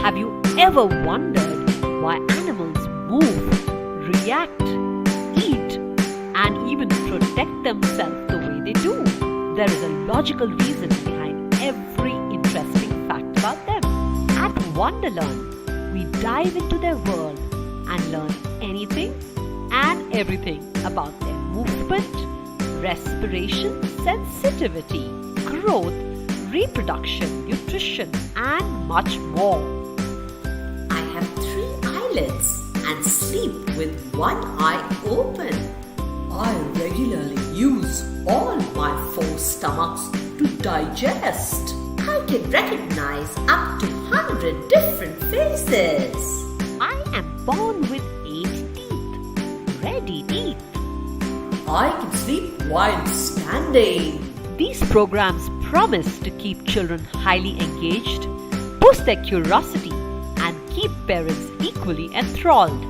Have you ever wondered why animals move, react, eat, and even protect themselves the way they do? There is a logical reason behind every interesting fact about them. At wonderLearn, we dive into their world and learn anything and everything about their movement, respiration, sensitivity, growth, reproduction, nutrition, and much more. I have 3 eyelids and sleep with one eye open. I regularly use all my 4 stomachs to digest. I can recognize up to 100 different faces. I am born with 8 teeth, ready teeth. I can sleep while standing. These programs promise to keep children highly engaged, boost their curiosity, and keep parents equally enthralled.